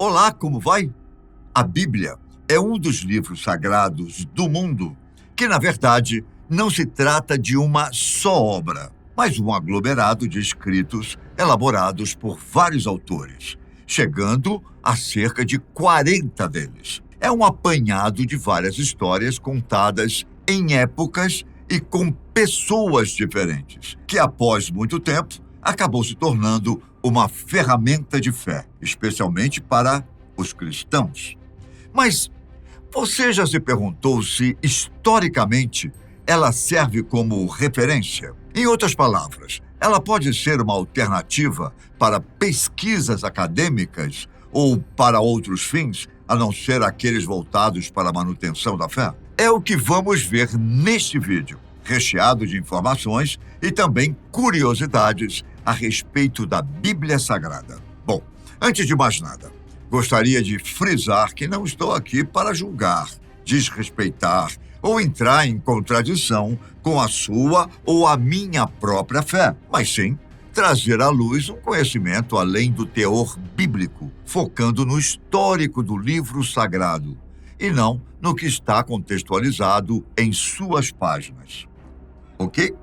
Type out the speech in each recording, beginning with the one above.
Olá, como vai? A Bíblia é um dos livros sagrados do mundo que, na verdade, não se trata de uma só obra, mas um aglomerado de escritos elaborados por vários autores, chegando a cerca de 40 deles. É um apanhado de várias histórias contadas em épocas e com pessoas diferentes, que após muito tempo acabou se tornando uma ferramenta de fé, especialmente para os cristãos. Mas você já se perguntou se, historicamente, ela serve como referência? Em outras palavras, ela pode ser uma alternativa para pesquisas acadêmicas ou para outros fins, a não ser aqueles voltados para a manutenção da fé? É o que vamos ver neste vídeo, recheado de informações e também curiosidades a respeito da Bíblia Sagrada. Bom, antes de mais nada, gostaria de frisar que não estou aqui para julgar, desrespeitar ou entrar em contradição com a sua ou a minha própria fé, mas sim trazer à luz um conhecimento além do teor bíblico, focando no histórico do livro sagrado e não no que está contextualizado em suas páginas. Ok?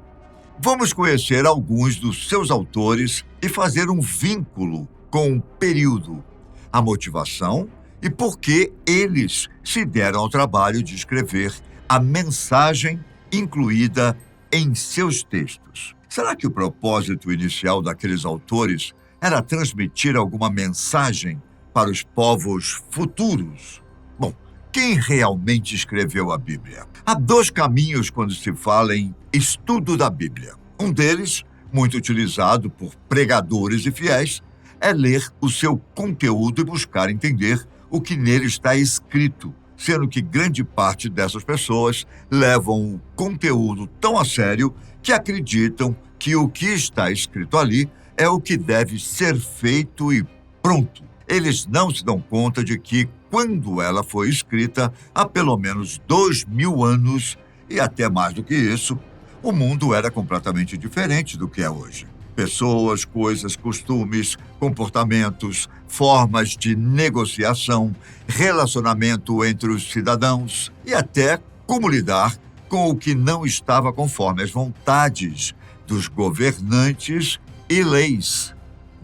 Vamos conhecer alguns dos seus autores e fazer um vínculo com o período, a motivação e por que eles se deram ao trabalho de escrever a mensagem incluída em seus textos. Será que o propósito inicial daqueles autores era transmitir alguma mensagem para os povos futuros? Bom, quem realmente escreveu a Bíblia? Há dois caminhos quando se fala em estudo da Bíblia. Um deles, muito utilizado por pregadores e fiéis, é ler o seu conteúdo e buscar entender o que nele está escrito, sendo que grande parte dessas pessoas levam o conteúdo tão a sério que acreditam que o que está escrito ali é o que deve ser feito e pronto. Eles não se dão conta de que, quando ela foi escrita, há pelo menos 2000 anos, e até mais do que isso, o mundo era completamente diferente do que é hoje. Pessoas, coisas, costumes, comportamentos, formas de negociação, relacionamento entre os cidadãos e até como lidar com o que não estava conforme as vontades dos governantes e leis.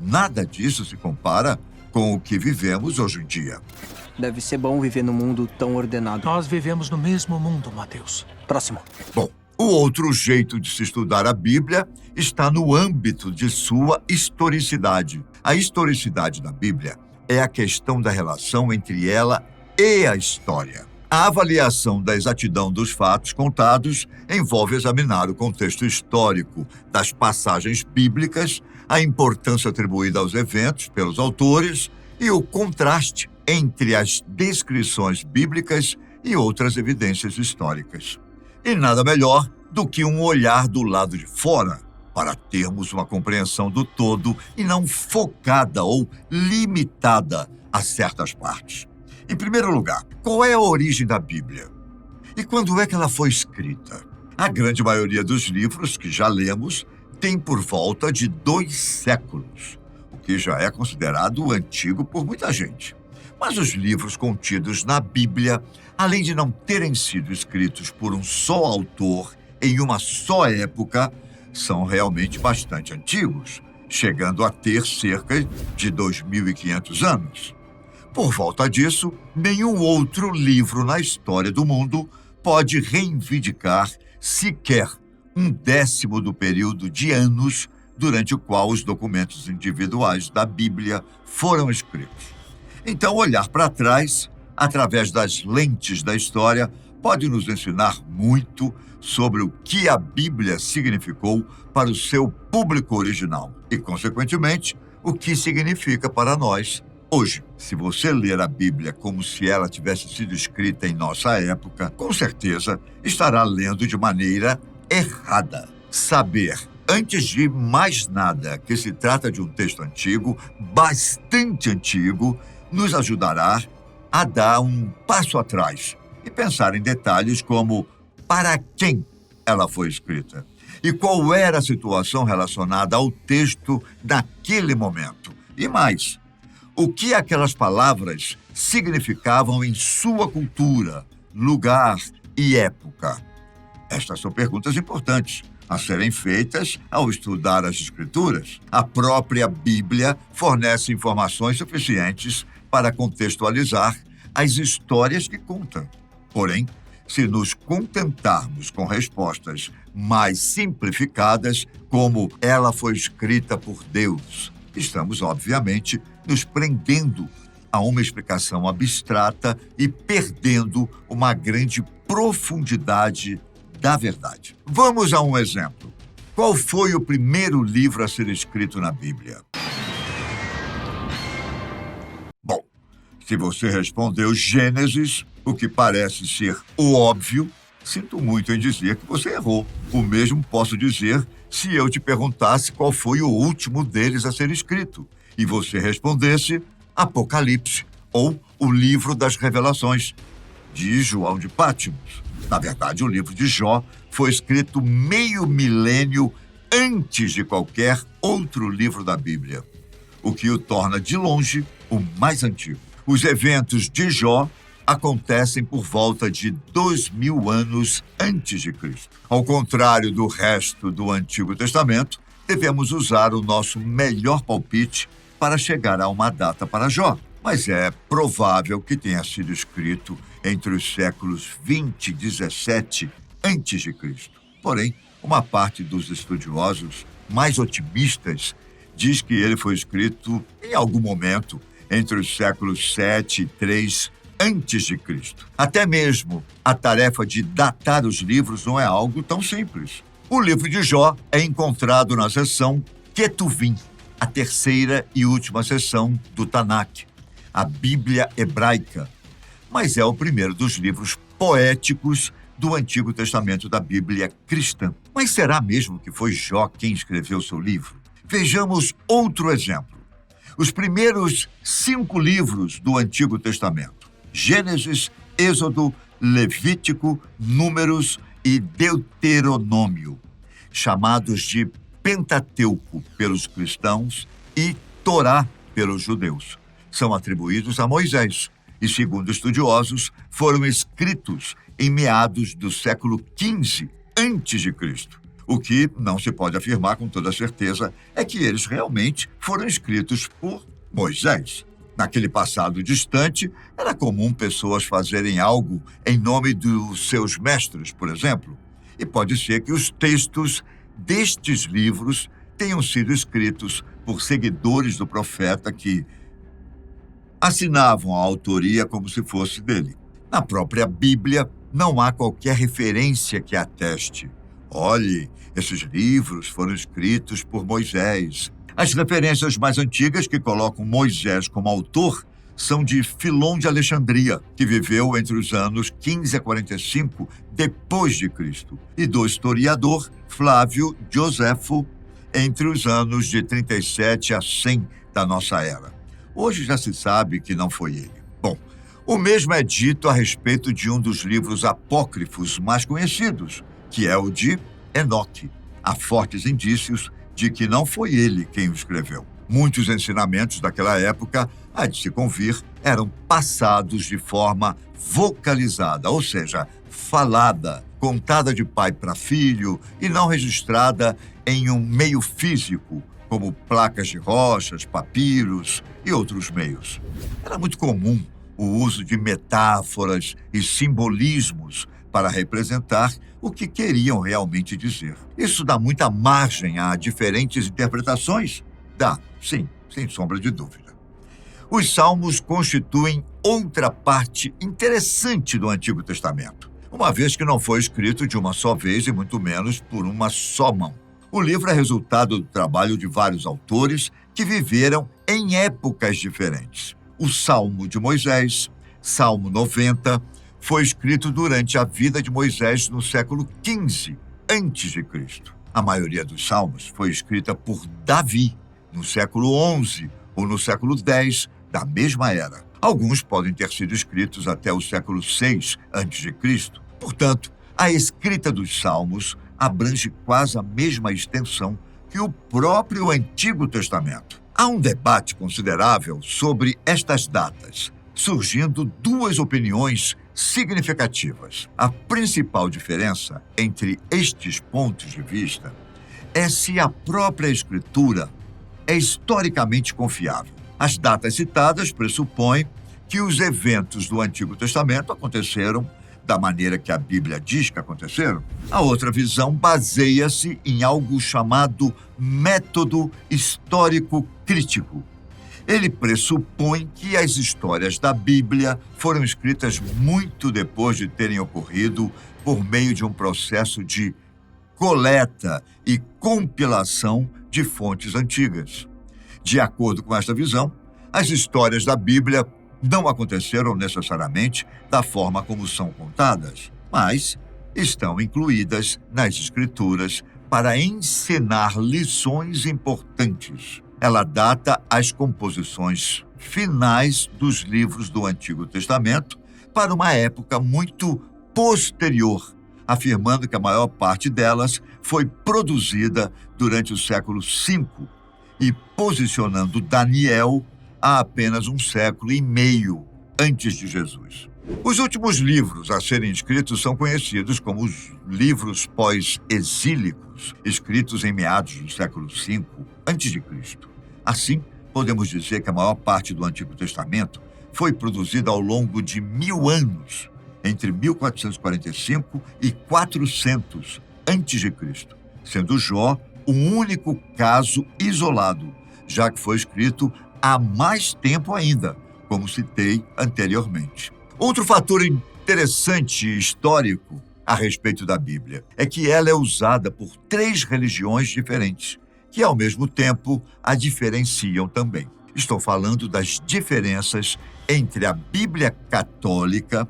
Nada disso se compara com o que vivemos hoje em dia. Deve ser bom viver num mundo tão ordenado. Nós vivemos no mesmo mundo, Mateus. Próximo. Bom, o outro jeito de se estudar a Bíblia está no âmbito de sua historicidade. A historicidade da Bíblia é a questão da relação entre ela e a história. A avaliação da exatidão dos fatos contados envolve examinar o contexto histórico das passagens bíblicas, a importância atribuída aos eventos pelos autores e o contraste entre as descrições bíblicas e outras evidências históricas. E nada melhor do que um olhar do lado de fora para termos uma compreensão do todo e não focada ou limitada a certas partes. Em primeiro lugar, qual é a origem da Bíblia? E quando é que ela foi escrita? A grande maioria dos livros que já lemos tem por volta de 2 séculos, o que já é considerado antigo por muita gente. Mas os livros contidos na Bíblia, além de não terem sido escritos por um só autor em uma só época, são realmente bastante antigos, chegando a ter cerca de 2500 anos. Por volta disso, nenhum outro livro na história do mundo pode reivindicar sequer 1/10 do período de anos durante o qual os documentos individuais da Bíblia foram escritos. Então, olhar para trás, através das lentes da história, pode nos ensinar muito sobre o que a Bíblia significou para o seu público original e, consequentemente, o que significa para nós hoje. Se você ler a Bíblia como se ela tivesse sido escrita em nossa época, com certeza estará lendo de maneira errada. Saber, antes de mais nada, que se trata de um texto antigo, bastante antigo, nos ajudará a dar um passo atrás e pensar em detalhes como para quem ela foi escrita e qual era a situação relacionada ao texto naquele momento. E mais, o que aquelas palavras significavam em sua cultura, lugar e época? Estas são perguntas importantes a serem feitas ao estudar as Escrituras. A própria Bíblia fornece informações suficientes para contextualizar as histórias que conta. Porém, se nos contentarmos com respostas mais simplificadas, como ela foi escrita por Deus, estamos, obviamente, nos prendendo a uma explicação abstrata e perdendo uma grande profundidade da verdade. Vamos a um exemplo. Qual foi o primeiro livro a ser escrito na Bíblia? Bom, se você respondeu Gênesis, o que parece ser o óbvio, sinto muito em dizer que você errou. O mesmo posso dizer se eu te perguntasse qual foi o último deles a ser escrito e você respondesse Apocalipse ou o Livro das Revelações, de João de Pátmos. Na verdade, o livro de Jó foi escrito meio milênio antes de qualquer outro livro da Bíblia, o que o torna, de longe, o mais antigo. Os eventos de Jó acontecem por volta de 2000 anos antes de Cristo. Ao contrário do resto do Antigo Testamento, devemos usar o nosso melhor palpite para chegar a uma data para Jó. Mas é provável que tenha sido escrito entre os séculos 20 e 17 a.C. Porém, uma parte dos estudiosos mais otimistas diz que ele foi escrito em algum momento entre os séculos 7 e 3 a.C. Até mesmo a tarefa de datar os livros não é algo tão simples. O livro de Jó é encontrado na seção Ketuvim, a terceira e última seção do Tanakh, a Bíblia hebraica, mas é o primeiro dos livros poéticos do Antigo Testamento da Bíblia cristã. Mas será mesmo que foi Jó quem escreveu seu livro? Vejamos outro exemplo. Os primeiros 5 livros do Antigo Testamento, Gênesis, Êxodo, Levítico, Números e Deuteronômio, chamados de Pentateuco pelos cristãos e Torá pelos judeus, são atribuídos a Moisés e, segundo estudiosos, foram escritos em meados do século XV a.C. O que não se pode afirmar com toda certeza é que eles realmente foram escritos por Moisés. Naquele passado distante, era comum pessoas fazerem algo em nome dos seus mestres, por exemplo, e pode ser que os textos destes livros tenham sido escritos por seguidores do profeta que assinavam a autoria como se fosse dele. Na própria Bíblia, não há qualquer referência que ateste. Olhe, esses livros foram escritos por Moisés. As referências mais antigas que colocam Moisés como autor são de Filon de Alexandria, que viveu entre os anos 15 a 45 depois de Cristo, e do historiador Flávio Joséfo, entre os anos de 37 a 100 da nossa era. Hoje já se sabe que não foi ele. Bom, o mesmo é dito a respeito de um dos livros apócrifos mais conhecidos, que é o de Enoque. Há fortes indícios de que não foi ele quem o escreveu. Muitos ensinamentos daquela época, há de se convir, eram passados de forma vocalizada, ou seja, falada, contada de pai para filho e não registrada em um meio físico, como placas de rochas, papiros e outros meios. Era muito comum o uso de metáforas e simbolismos para representar o que queriam realmente dizer. Isso dá muita margem a diferentes interpretações? Dá, sim, sem sombra de dúvida. Os Salmos constituem outra parte interessante do Antigo Testamento, uma vez que não foi escrito de uma só vez e muito menos por uma só mão. O livro é resultado do trabalho de vários autores que viveram em épocas diferentes. O Salmo de Moisés, Salmo 90, foi escrito durante a vida de Moisés no século XV a.C. A maioria dos salmos foi escrita por Davi, no século XI ou no século X da mesma era. Alguns podem ter sido escritos até o século VI a.C. Portanto, a escrita dos salmos abrange quase a mesma extensão que o próprio Antigo Testamento. Há um debate considerável sobre estas datas, surgindo duas opiniões significativas. A principal diferença entre estes pontos de vista é se a própria Escritura é historicamente confiável. As datas citadas pressupõem que os eventos do Antigo Testamento aconteceram da maneira que a Bíblia diz que aconteceram. A outra visão baseia-se em algo chamado método histórico crítico. Ele pressupõe que as histórias da Bíblia foram escritas muito depois de terem ocorrido por meio de um processo de coleta e compilação de fontes antigas. De acordo com esta visão, as histórias da Bíblia não aconteceram necessariamente da forma como são contadas, mas estão incluídas nas Escrituras para ensinar lições importantes. Ela data as composições finais dos livros do Antigo Testamento para uma época muito posterior, afirmando que a maior parte delas foi produzida durante o século V e posicionando Daniel há apenas um século e meio antes de Jesus. Os últimos livros a serem escritos são conhecidos como os livros pós-exílicos, escritos em meados do século V a.C. Assim, podemos dizer que a maior parte do Antigo Testamento foi produzida ao longo de 1000 anos, entre 1445 e 400 a.C., sendo Jó um único caso isolado, já que foi escrito há mais tempo ainda, como citei anteriormente. Outro fator interessante e histórico a respeito da Bíblia é que ela é usada por 3 religiões diferentes, que ao mesmo tempo a diferenciam também. Estou falando das diferenças entre a Bíblia católica,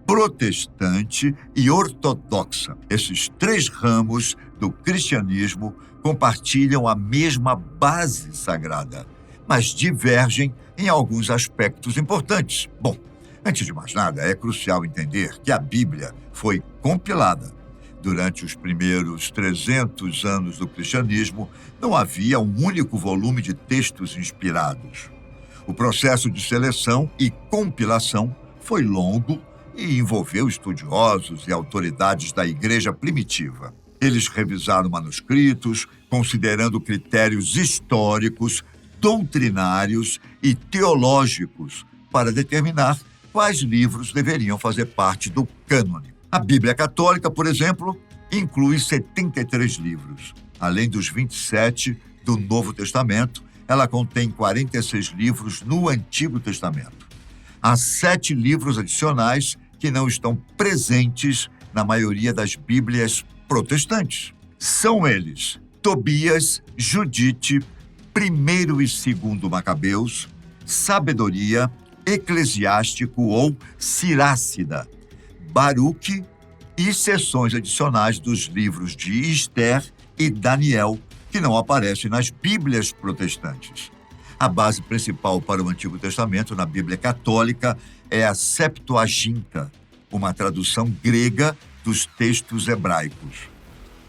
protestante e ortodoxa. Esses 3 ramos do cristianismo compartilham a mesma base sagrada, mas divergem em alguns aspectos importantes. Bom, antes de mais nada, é crucial entender que a Bíblia foi compilada. Durante os primeiros 300 anos do cristianismo, não havia um único volume de textos inspirados. O processo de seleção e compilação foi longo e envolveu estudiosos e autoridades da igreja primitiva. Eles revisaram manuscritos, considerando critérios históricos, doutrinários e teológicos para determinar quais livros deveriam fazer parte do cânone. A Bíblia Católica, por exemplo, inclui 73 livros. Além dos 27 do Novo Testamento, ela contém 46 livros no Antigo Testamento. Há 7 livros adicionais que não estão presentes na maioria das Bíblias protestantes. São eles Tobias, Judite, 1º e 2º Macabeus, Sabedoria, Eclesiástico ou Sirácida, Baruque e seções adicionais dos livros de Esther e Daniel, que não aparecem nas Bíblias protestantes. A base principal para o Antigo Testamento na Bíblia Católica é a Septuaginta, uma tradução grega dos textos hebraicos.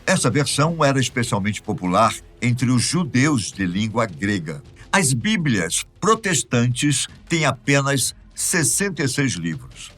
Essa versão era especialmente popular entre os judeus de língua grega. As Bíblias protestantes têm apenas 66 livros,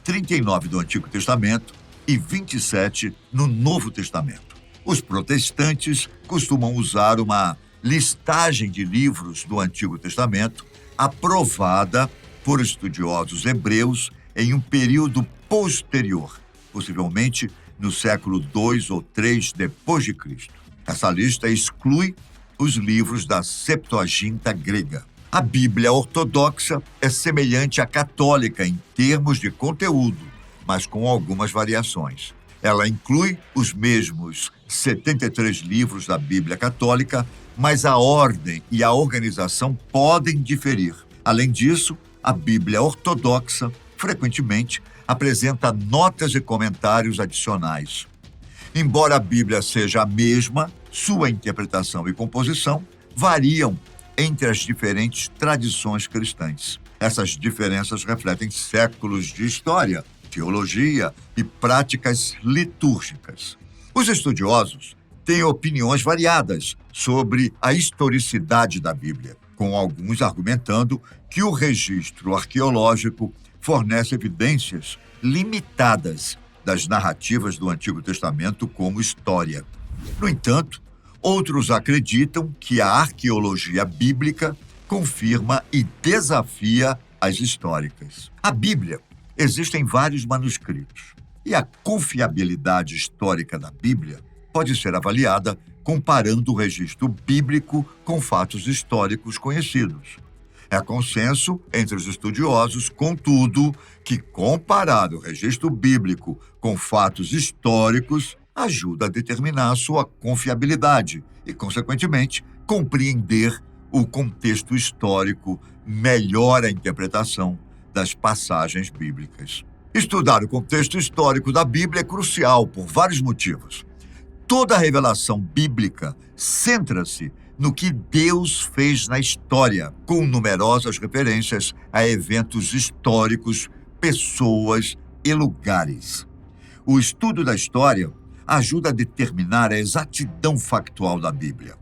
39 do Antigo Testamento e 27 no Novo Testamento. Os protestantes costumam usar uma listagem de livros do Antigo Testamento aprovada por estudiosos hebreus em um período posterior, possivelmente no século II ou III depois de Cristo. Essa lista exclui os livros da Septuaginta grega. A Bíblia ortodoxa é semelhante à católica em termos de conteúdo, mas com algumas variações. Ela inclui os mesmos 73 livros da Bíblia católica, mas a ordem e a organização podem diferir. Além disso, a Bíblia ortodoxa frequentemente apresenta notas e comentários adicionais. Embora a Bíblia seja a mesma, sua interpretação e composição variam entre as diferentes tradições cristãs. Essas diferenças refletem séculos de história, teologia e práticas litúrgicas. Os estudiosos têm opiniões variadas sobre a historicidade da Bíblia. com alguns argumentando que o registro arqueológico fornece evidências limitadas das narrativas do Antigo Testamento como história. No entanto, outros acreditam que a arqueologia bíblica confirma e desafia as históricas. A Bíblia existe em vários manuscritos, e a confiabilidade histórica da Bíblia pode ser avaliada comparando o registro bíblico com fatos históricos conhecidos. É consenso entre os estudiosos, contudo, que comparar o registro bíblico com fatos históricos ajuda a determinar a sua confiabilidade e, consequentemente, compreender o contexto histórico melhora a interpretação das passagens bíblicas. Estudar o contexto histórico da Bíblia é crucial por vários motivos. Toda a revelação bíblica centra-se no que Deus fez na história, com numerosas referências a eventos históricos, pessoas e lugares. O estudo da história ajuda a determinar a exatidão factual da Bíblia,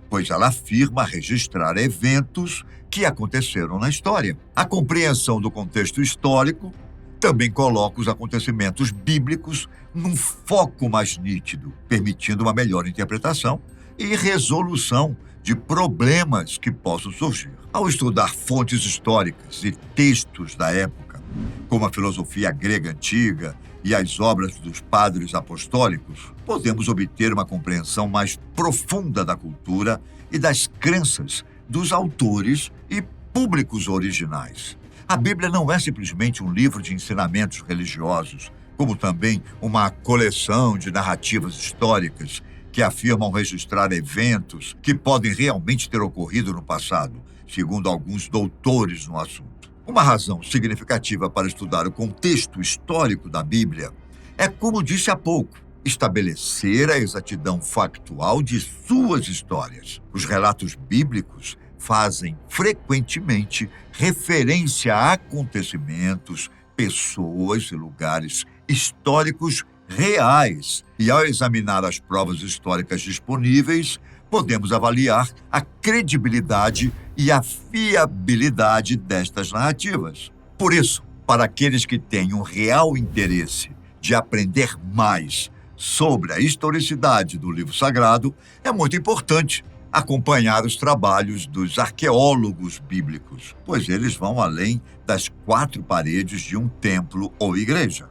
pois ela afirma registrar eventos que aconteceram na história. A compreensão do contexto histórico também coloca os acontecimentos bíblicos num foco mais nítido, permitindo uma melhor interpretação e resolução de problemas que possam surgir. Ao estudar fontes históricas e textos da época, como a filosofia grega antiga e as obras dos padres apostólicos, podemos obter uma compreensão mais profunda da cultura e das crenças dos autores e públicos originais. A Bíblia não é simplesmente um livro de ensinamentos religiosos, como também uma coleção de narrativas históricas que afirmam registrar eventos que podem realmente ter ocorrido no passado, segundo alguns doutores no assunto. Uma razão significativa para estudar o contexto histórico da Bíblia é, como disse há pouco, estabelecer a exatidão factual de suas histórias. Os relatos bíblicos fazem frequentemente referência a acontecimentos, pessoas e lugares históricos reais. E ao examinar as provas históricas disponíveis, podemos avaliar a credibilidade e a fiabilidade destas narrativas. Por isso, para aqueles que têm um real interesse de aprender mais sobre a historicidade do livro sagrado, é muito importante acompanhar os trabalhos dos arqueólogos bíblicos, pois eles vão além das 4 paredes de um templo ou igreja.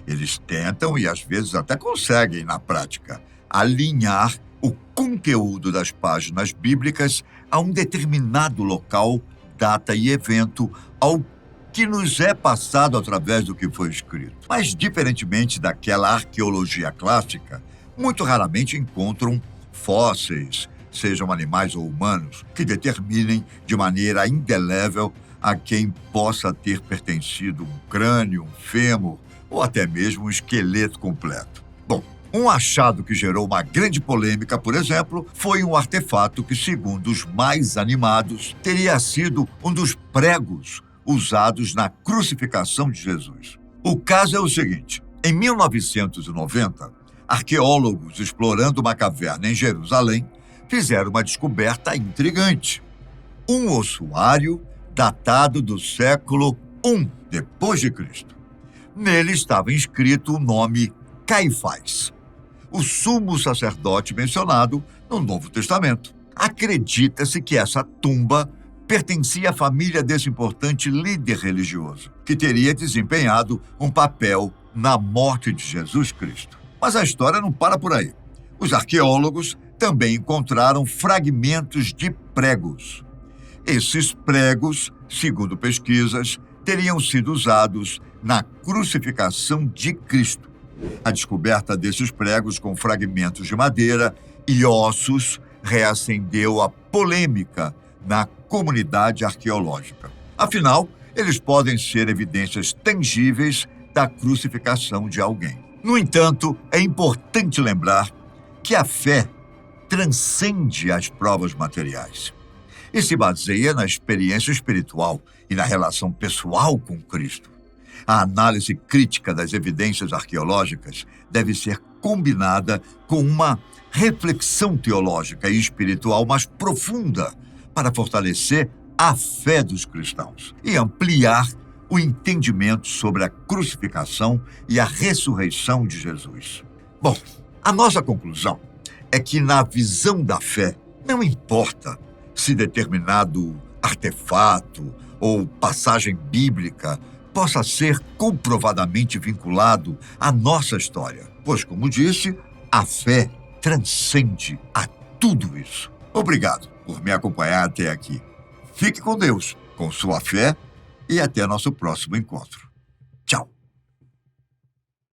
Eles tentam, e às vezes até conseguem na prática, alinhar o conteúdo das páginas bíblicas a um determinado local, data e evento, ao que nos é passado através do que foi escrito. Mas, diferentemente daquela arqueologia clássica, muito raramente encontram fósseis, sejam animais ou humanos, que determinem de maneira indelével a quem possa ter pertencido um crânio, um fêmur ou até mesmo um esqueleto completo. Bom, um achado que gerou uma grande polêmica, por exemplo, foi um artefato que, segundo os mais animados, teria sido um dos pregos usados na crucificação de Jesus. O caso é o seguinte: em 1990, arqueólogos explorando uma caverna em Jerusalém fizeram uma descoberta intrigante. Um ossuário datado do século I depois de Cristo. Nele estava inscrito o nome Caifás, o sumo sacerdote mencionado no Novo Testamento. Acredita-se que essa tumba pertencia à família desse importante líder religioso, que teria desempenhado um papel na morte de Jesus Cristo. Mas a história não para por aí. Os arqueólogos também encontraram fragmentos de pregos. Esses pregos, segundo pesquisas, teriam sido usados na crucificação de Cristo. A descoberta desses pregos com fragmentos de madeira e ossos reacendeu a polêmica na comunidade arqueológica. Afinal, eles podem ser evidências tangíveis da crucificação de alguém. No entanto, é importante lembrar que a fé transcende as provas materiais e se baseia na experiência espiritual e na relação pessoal com Cristo. A análise crítica das evidências arqueológicas deve ser combinada com uma reflexão teológica e espiritual mais profunda para fortalecer a fé dos cristãos e ampliar o entendimento sobre a crucificação e a ressurreição de Jesus. Bom, a nossa conclusão é que, na visão da fé, não importa se determinado artefato ou passagem bíblica possa ser comprovadamente vinculado à nossa história, pois, como disse, a fé transcende a tudo isso. Obrigado por me acompanhar até aqui. Fique com Deus, com sua fé, e até nosso próximo encontro.